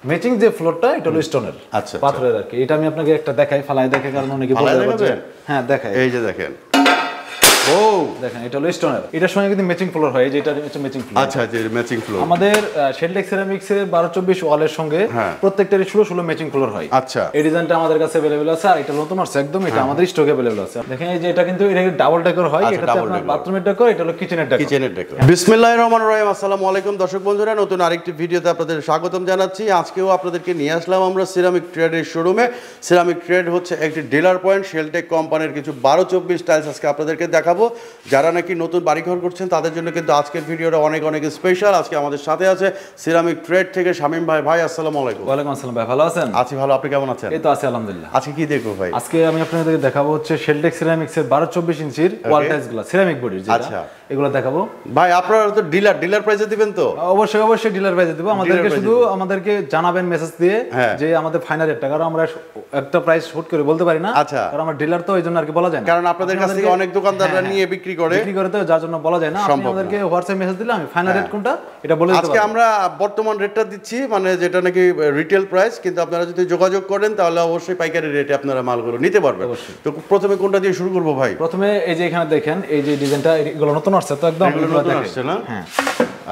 Matching যে ফ্লোরটা এটা হলো স্টোনের, আচ্ছা পাথরের আর কি। এটা আমি আপনাকে একটা দেখাই, ফালাই দেখে, কারণ অনেকে বলতে পারছে। হ্যাঁ দেখাই, এই যে দেখেন, ও দেখেন এটা হলো স্টোনের। এটার সঙ্গে কিন্তু ম্যাচিং ফ্লোর হয়, যেটা হচ্ছে ম্যাচিং ফ্লোর। আচ্ছা, যে ম্যাচিং ফ্লোর আমাদের শেলটেক সিরামিক্স এর 12-24 ওয়ালের সঙ্গে প্রত্যেকটারই 16 ম্যাচিং ফ্লোর হয়। আচ্ছা, এই ডিজাইনটা আমাদের কাছে अवेलेबल আছে, আর এটা নতুন আসছে একদম, এটা আমাদের স্টকে अवेलेबल আছে। দেখেন এই যে এটা কিন্তু এটা ডাবল ডেকর হয়, এটাতে আপনার বাথরুমের ডেকর, এটা হলো কিচেনের ডেকর। বিসমিল্লাহির রহমানির রহিম। আসসালামু আলাইকুম দর্শক বন্ধুরা, নতুন আরেকটি ভিডিওতে আপনাদের স্বাগতম জানাচ্ছি। আজকেও আপনাদেরকে নিয়ে আসলাম আমরা সিরামিক ট্রেডের শোরুমে। সিরামিক ট্রেড হচ্ছে একটি ডিলার পয়েন্ট। শেলটেক কোম্পানির কিছু 12-24 টাইলস আজকে আপনাদেরকে দেখাবো। যারা নাকি নতুন বাড়িঘর করছেন তাদের জন্য কিন্তু আজকের ভিডিওটা অনেক অনেক স্পেশাল। আজকে আমাদের সাথে আছে সিরামিক ট্রেড থেকে শামীম ভাই। ভাই আসসালামু আলাইকুম। ওয়ালাইকুম আসসালাম ভাই, ভালো আছেন? আছি ভালো, আপনি কেমন আছেন? এই তো আছি আলহামদুলিল্লাহ। আজকে কি দেখবো ভাই? আজকে আমি আপনাদেরকে দেখাবো হচ্ছে শেলটেক সিরামিক্স এর 12-24 ইঞ্চির ওয়াল টাইলসগুলো, সিরামিক বডির যেটা। আচ্ছা, এগুলো দেখাবো। ভাই আপনারা তো ডিলার প্রাইসে দিবেন তো? অবশ্যই ডিলার প্রাইসে দিব। আমাদেরকে জানাবেন মেসেজ দিয়ে যে আমাদের ফাইনাল রেটটা, কারণ আমরা একটা প্রাইস শুট করে বলতে পারি না। আচ্ছা, কারণ আমরা ডিলার তো এইজন্য আর কি বলা যায় না, কারণ আপনাদের কাছ থেকে অনেক দোকানদাররা নিয়ে বিক্রি করে তো, যার জন্য বলা যায় না। আপনি আমাদেরকে হোয়াটসঅ্যাপ মেসেজ দিলে আমি ফাইনাল রেট কোনটা এটা বলে দিতে পারবো। আজকে আমরা বর্তমান রেটটা দিচ্ছি, মানে যেটা নাকি রিটেল প্রাইস, কিন্তু আপনারা যদি যোগাযোগ করেন তাহলে অবশ্যই পাইকারি রেটে আপনারা মালগুলো নিতে পারবেন। তো প্রথমে কোনটা দিয়ে শুরু করব ভাই? প্রথমে এই যে এখানে দেখেন, এই যে ডিজাইনটা, এগুলো নতুন আসছে তো, একদম নতুন আসছে না? হ্যাঁ,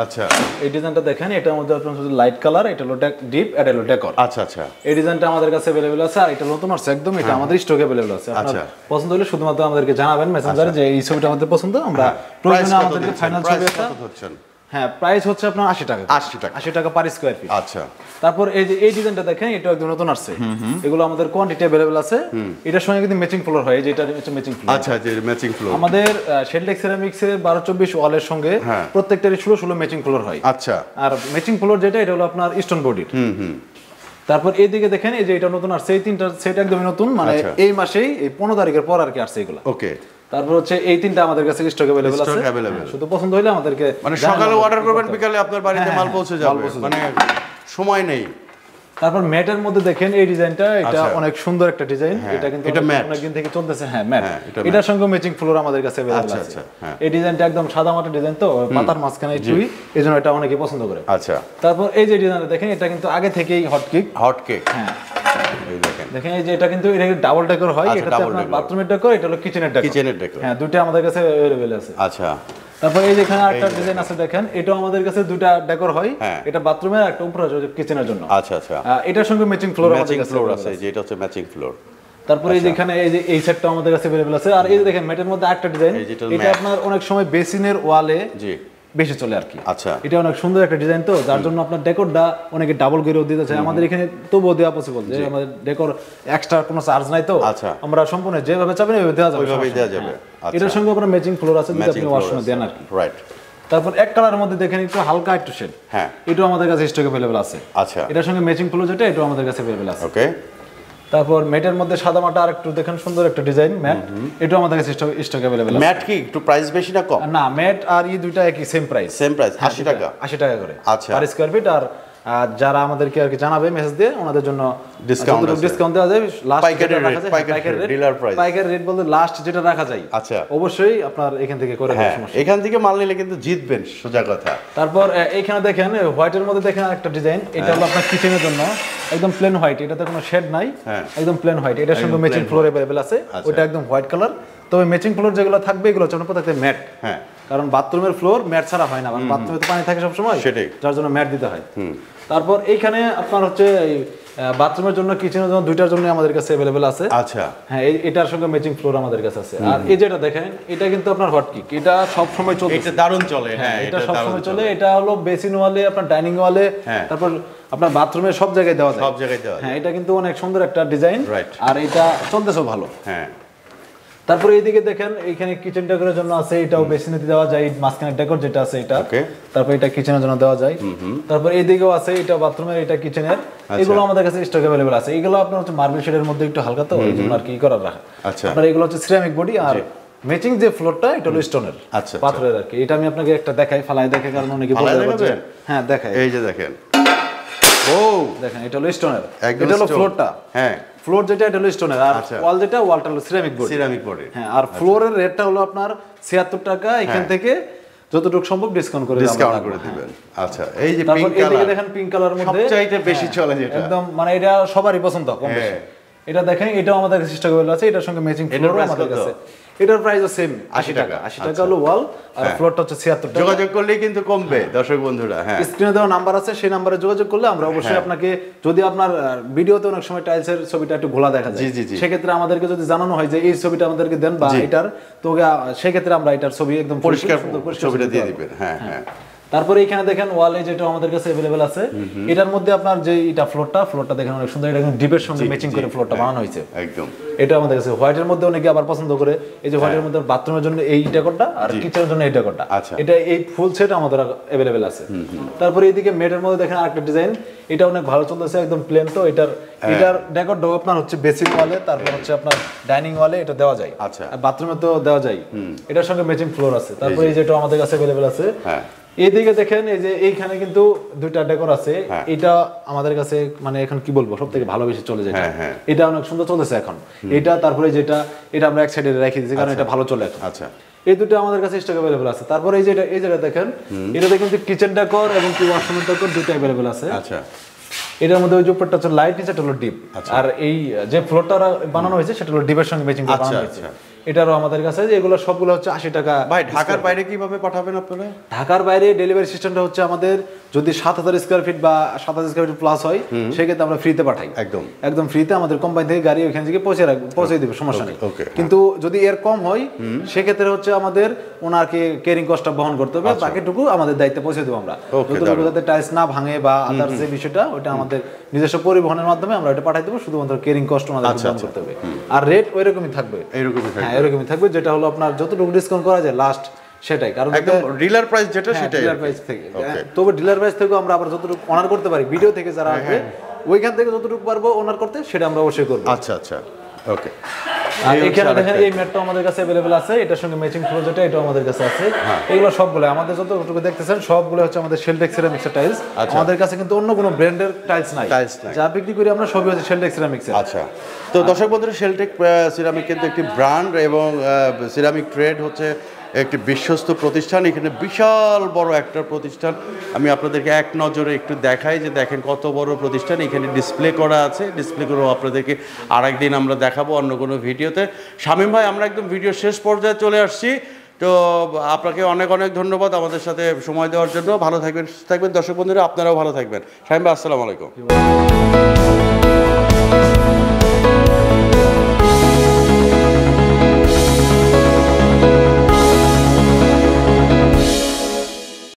আচ্ছা। এই ডিজাইনটা দেখেন, এটার মধ্যে আপনার শুধু লাইট কালার, এটা হলো ডিপ, এটা হলো ডেকর। আচ্ছা। এই ডিজাইনটা আমাদের কাছে अवेलेबल আছে, আর এটা নতুন আসছে একদম, এটা আমাদের স্টকে अवेलेबल আছে। আপনার পছন্দ হলে শুধুমাত্র আমাদেরকে জানাবেন মেসেঞ্জারে যে এই ছবিটা আমাদের পছন্দ, আমরা প্রয়োজনে আমাদেরকে ফাইনাল ছবি একটা। হ্যাঁ, প্রাইস হচ্ছে আপনার 80 টাকা। 80 টাকা পার স্কয়ার ফিট। আচ্ছা। তারপর এই যে এই ডিজাইনটা দেখেন, এটা একদম নতুন আসছে। এগুলো আমাদের কোয়ান্টিটি अवेलेबल আছে। এটার সঙ্গে কিন্তু ম্যাচিং ফ্লোর হয়, যেটা হচ্ছে ম্যাচিং ফ্লোর। আচ্ছা, যে ম্যাচিং ফ্লোর আমাদের শেলটেক সিরামিক্স এর 12-24 ওয়ালের সঙ্গে প্রত্যেকটারই 16 ম্যাচিং ফ্লোর হয়। আচ্ছা, আর ম্যাচিং ফ্লোর যেটা, এটা হলো আপনার স্টোন বডির। তারপর এইদিকে দেখেন, এই যে এটা নতুন আসছে, এই তিনটা সেট একদমই নতুন, মানে এই মাসেই, এই 15 তারিখের পর আর কি আসছে এগুলো। ওকে। তারপর হচ্ছে এই তিনটা আমাদের কাছে স্টকে अवेलेबल আছে। শুধু পছন্দ হলে আমাদেরকে, মানে সকালে অর্ডার করবেন, বিকালে আপনার বাড়িতে মাল পৌঁছে যাবে, মানে সময় নেই। তারপর ম্যাটের মধ্যে দেখেন এই ডিজাইনটা, এটা অনেক সুন্দর একটা ডিজাইন। এটা কিন্তু অনেকদিন থেকে চলতেছে। হ্যাঁ, ম্যাট। এটার সঙ্গে ম্যাচিং ফ্লোর আমাদের কাছে अवेलेबल আছে। এই ডিজাইনটা একদম সাদা মাটা ডিজাইন, তো পাতার মাঝখানে চুই, এজন্য এটা অনেকেই পছন্দ করে। আচ্ছা। তারপর এই যে ডিজাইনটা দেখেন, এটা কিন্তু আগে থেকেই হট কেক। হ্যাঁ, দেখেন এই যে এটা কিন্তু এটা ডাবল ডেকর হয়, এটাতে আপনার বাথরুমের ডেকর, এটা হলো কিচেনের ডেকর। হ্যাঁ, দুটো আমাদের কাছে अवेलेबल আছে। আচ্ছা। তারপর এই যে এখানে আরেকটা ডিজাইন আছে দেখেন, এটাও আমাদের কাছে দুটো ডেকর হয়, এটা বাথরুমের, একটা উপরে কিচেনের জন্য। আচ্ছা। এটার সঙ্গে ম্যাচিং ফ্লোর আমাদের কাছে আছে, যে এটা হচ্ছে ম্যাচিং ফ্লোর। তারপর এই যে এখানে এই যে এই সেটটা আমাদের কাছে अवेलेबल আছে। আর এই যে দেখেন ম্যাটের মধ্যে আরেকটা ডিজাইন, এটা আপনার অনেক সময় বেসিনের ওয়ালে বেশি চলে আর কি। আচ্ছা, এটা অনেক সুন্দর একটা ডিজাইন, তো যার জন্য আপনার ডেকরটা অনেকে ডাবল করেও দিতে চায়। আমাদের এখানে তবুও দেওয়া পসিবল, যে আমাদের ডেকর এক্সট্রা কোনো চার্জ নাই, তো আমরা সম্পূর্ণ যেভাবে চাবেন ওইভাবে দেওয়া যাবে। এটার সঙ্গে আপনার ম্যাচিং ফ্লোর আছে, যেটা আপনি ওয়াশরুমে দেন আর কি। রাইট। তারপর এক কালারের মধ্যে দেখেন একটু হালকা একটু শেড, এটাও আমাদের কাছে স্টকে अवेलेबल আছে। আচ্ছা, এটার সঙ্গে ম্যাচিং ফ্লোর যেটা, এটাও আমাদের কাছে अवेलेबल আছে। ওকে। তারপর ম্যাটের মধ্যে সাদা মাটা আর একটু দেখেন সুন্দর একটা ডিজাইন ম্যাট, এটাও আমাদের কাছে স্টকে अवेलेबल আছে। ম্যাট কি একটু প্রাইস বেশি না কম? না, ম্যাট আর এই দুইটা একই সেম প্রাইস। 80 টাকা। 80 টাকা করে আচ্ছা, পার স্কয়ার ফিট। আর যারা আমাদেরকে আর কি জানাবে মেসেজ দিয়ে, ওনাদের জন্য ডিসকাউন্ট দেওয়া যায়। লাস্ট পাইকারি রেট বলতে লাস্ট যেটা রাখা যায়, আচ্ছা, অবশ্যই আপনার এখান থেকে করে দেওয়ার সমস্যা। এখান থেকে মাল নিলে কিন্তু জিতবেন, সোজা কথা। তারপর এইখানে দেখেন হোয়াইটের মধ্যে দেখেন একটা ডিজাইন, এটা হলো আপনার কিচেনের জন্য, একদম প্লেন হোয়াইট, এটাতে কোনো শেড নাই, একদম প্লেন হোয়াইট। এটার সঙ্গে ম্যাচিং ফ্লোর अवेलेबल আছে, ওটা একদম হোয়াইট কালার। তবে ম্যাচিং ফ্লোর যেগুলো থাকবে, এগুলো হচ্ছে প্রত্যেকটা ম্যাট। কারণ বাথরুমের ফ্লোর ম্যাট ছাড়া হয় না, কারণ বাথরুমে তো পানি থাকে সব সময়, যার জন্য ম্যাট দিতে হয়। তারপর এইখানে আপনার হচ্ছে বাথরুমের জন্য, কিচেনের জন্য, দুইটার জন্য আমাদের কাছে अवेलेबल আছে। আচ্ছা, হ্যাঁ, এটার সঙ্গে ম্যাচিং ফ্লোর আমাদের কাছে আছে। আর এই যেটা দেখেন, এটা কিন্তু আপনার হট কেক, এটা সব সময় চলে, এটা দারুণ চলে। হ্যাঁ, এটা সব সময় চলে। এটা হলো বেসিন ওয়ালে, আপনার ডাইনিং ওয়ালে, তারপর আপনার বাথরুমে সব জায়গায় দেওয়া যায়। হ্যাঁ, এটা কিন্তু অনেক সুন্দর একটা ডিজাইন, আর এটা চলতেছে ভালো। হ্যাঁ। তারপরে এইদিকে দেখেন, এইখানে কিচেন ডেকোরের জন্য আছে, এটাও বেসিনে দেওয়া যায়, মাঝখানে ডেকোর যেটা আছে এটা। তারপর এটা কিচেনের জন্য দেওয়া যায়। তারপর এইদিকেও আছে, এটা বাথরুমের, এটা কিচেনের। এগুলো আমাদের কাছে স্টক अवेलेबल আছে। এগুলো আপনার হচ্ছে মার্বেল শেডের মধ্যে একটু হালকা, তো এই জন্য আর কি করার রাখা। আপনার এগুলো হচ্ছে সিরামিক বডি, আর ম্যাচিং যে ফ্লোরটা, এটা হলো স্টোনের, পাথরের আর কি। এটা আমি আপনাকে একটা দেখাই, ফালাই দেখে, কারণ অনেকে বলতে পারছে। হ্যাঁ, দেখাই। এই যে দেখেন, দেখেন এটা হলো স্টোনের, এটা হলো ফ্লোরটা। হ্যাঁ, ফ্লোর যেটা, এটা হলো স্টোনের, আর ওয়াল যেটা, ওয়ালটা হলো সিরামিক বডি। হ্যাঁ, আর ফ্লোরের রেটটা হলো আপনার 76 টাকা। এখান থেকে যতটুকু সম্ভব ডিসকাউন্ট করে দিবেন। আচ্ছা, এই যে পিঙ্ক কালার, এইদিকে দেখেন পিঙ্ক কালার মধ্যে সবচাইতে বেশি চলে যেটা, একদম মানে এটা সবারই পছন্দ কম বেশি। এটা দেখেন, এটাও আমাদের কাছে স্টকেবল আছে, এটার সঙ্গে ম্যাচিং ফ্লোর আমাদের কাছে। এটার প্রাইসও সেম 80 টাকা। 80 টাকা হলো ওয়াল, আর ফ্লোরটা হচ্ছে 76 টাকা। যোগাযোগ করলেই কিন্তু কমবে দর্শক বন্ধুরা। হ্যাঁ, স্ক্রিনে দেওয়া নাম্বার আছে, সেই নাম্বারে যোগাযোগ করলে আমরা অবশ্যই আপনাকে, যদি আপনার ভিডিওতে অনেক সময় টাইলসের ছবিটা একটু ঘোলা দেখা যায়, সেক্ষেত্রে আমাদেরকে যদি জানানো হয় যে এই ছবিটা আমাদেরকে দেন বা এটার, তো সেক্ষেত্রে আমরা এটার ছবি একদম পরিষ্কার ছবিটা দিয়ে দিবেন। হ্যাঁ হ্যাঁ। তারপরে এখানে দেখেন ওয়ালে যেটা আমাদের কাছে अवेलेबल আছে, এটার মধ্যে আপনার যে এটা ফ্লোরটা দেখেন অনেক সুন্দর, এটা একদম ডিপের সঙ্গে ম্যাচিং করে ফ্লোরটা বানানো হয়েছে একদম। এটা আমাদের কাছে হোয়াইটের মধ্যে অনেকে আবার পছন্দ করে, এই যে হোয়াইটের মধ্যে বাথরুমের জন্য এই ডেকোরটা আর কিচেনের জন্য এই ডেকোরটা, এটা এই ফুল সেট আমাদের अवेलेबल আছে। তারপরে এইদিকে মেটের মধ্যে দেখেন আরেকটা ডিজাইন, এটা অনেক ভালো চলতেছে, একদম প্লেন। তো এটার ডেকোরটা আপনার হচ্ছে বেসিক ওয়ালে, তারপর হচ্ছে আপনার ডাইনিং ওয়ালে এটা দেওয়া যায়, আচ্ছা, বাথরুমে তো দেওয়া যায়। এটার সঙ্গে ম্যাচিং ফ্লোর আছে। তারপরে এই যেটা আমাদের কাছে अवेलेबल আছে, এইদিকে দেখেন এই যে এইখানে কিন্তু দুইটা ডেকোর আছে। এটা আমাদের কাছে মানে এখন কি বলবো, সবথেকে ভালো বেশি চলে যায়, এটা অনেক সুন্দর চলতেছে এখন। এটা তারপরে যেটা, এটা আমরা এক সাইডে রেখে দিয়েছি কারণ এটা ভালো চলে এখন। আচ্ছা, এই দুটো আমাদের কাছে স্টক अवेलेबल আছে। তারপরে এই যেটা দেখেন, এটাতে কিন্তু কিচেন ডেকোর এবং কি ওয়াশরুমের ডেকোর দুটো अवेलेबल আছে। আচ্ছা, এটার মধ্যে ওই যে উপরটা হচ্ছে লাইট, নিচেটা হলো ডিপ, আর এই যে ফ্লোরটা বানানো হয়েছে সেটা হলো ডিপের সঙ্গে ম্যাচিং করে বানানো হয়েছে। এটারও আমাদের কাছে এগুলো সবগুলো হচ্ছে 80 টাকা। ভাই, ঢাকার বাইরে কিভাবে পাঠাবেন আপনারা? ঢাকার বাইরে ডেলিভারি সিস্টেমটা হচ্ছে আমাদের, যদি 7000 স্কয়ার ফিট বা 7000 স্কয়ার ফিট প্লাস হয়, সেক্ষেত্রে আমরা ফ্রিতে পাঠাই, একদম ফ্রিতে। আমাদের কোম্পানি থেকে গাড়ি ওখান থেকে পৌঁছে দিবে, সমস্যা নেই। কিন্তু যদি এর কম হয়, সেক্ষেত্রে হচ্ছে আমাদের ওনাকে কেয়ারিং কস্টটা বহন করতে হবে, বাকিটুকু আমাদের দায়িত্বে পৌঁছে দেবো আমরা। যতটুকু যাতে টাইলস না ভাঙে বা আদার্স যে বিষয়টা, ওটা আমাদের নিজস্ব পরিবহনের মাধ্যমে আমরা এটা পাঠাই দেবো, শুধুমাত্র কেয়ারিং কস্ট আমাদের বহন করতে হবে। আর রেট ওইরকমই থাকবে, এরকমই থাকবে, যেটা হলো আপনার যতটুকু ডিসকাউন্ট করা যায় লাস্ট সেটাই, কারণ একদম ডিলার প্রাইস যেটা সেটাই, ডিলার প্রাইস থেকে। তবে ডিলার প্রাইস থেকে আমরা আবার যতটুকু অনার করতে পারি, ভিডিও থেকে যারা আসবে ওইখান থেকে যতটুকু পারবো অনার করতে, সেটা আমরা অবশ্যই করব। আচ্ছা আচ্ছা, ওকে। আর এখানে দেখেন এই ম্যাটটা আমাদের কাছে अवेलेबल আছে, এটার সঙ্গে ম্যাচিং ফ্লোর যেটা, এটাও আমাদের কাছে আছে। এগুলো সবগুলো আমাদের যতটুকু দেখতেছেন সবগুলো হচ্ছে আমাদের শেলটেক্স সিরামিক্সের টাইলস। আমাদের কাছে কিন্তু অন্য কোনো ব্র্যান্ডের টাইলস নাই, যা বিক্রি করি আমরা সবই হচ্ছে শেলটেক্স সিরামিক্সের। আচ্ছা, তো দর্শক বন্ধুরা, শেলটেক্স সিরামিক কিন্তু একটি ব্র্যান্ড, এবং সিরামিক ট্রেড হচ্ছে একটি বিশ্বস্ত প্রতিষ্ঠান। এখানে বিশাল বড় একটা প্রতিষ্ঠান, আমি আপনাদেরকে এক নজরে একটু দেখাই যে দেখেন কত বড় প্রতিষ্ঠান। এখানে ডিসপ্লে করা আছে, ডিসপ্লে করেও আপনাদেরকে আরেকদিন আমরা দেখাবো অন্য কোনো ভিডিওতে। শামীম ভাই, আমরা একদম ভিডিও শেষ পর্যায়ে চলে আসছি, তো আপনাকে অনেক অনেক ধন্যবাদ আমাদের সাথে সময় দেওয়ার জন্য। ভালো থাকবেন, দর্শক বন্ধুরা আপনারাও ভালো থাকবেন। শামীম ভাই, আসসালামু আলাইকুম।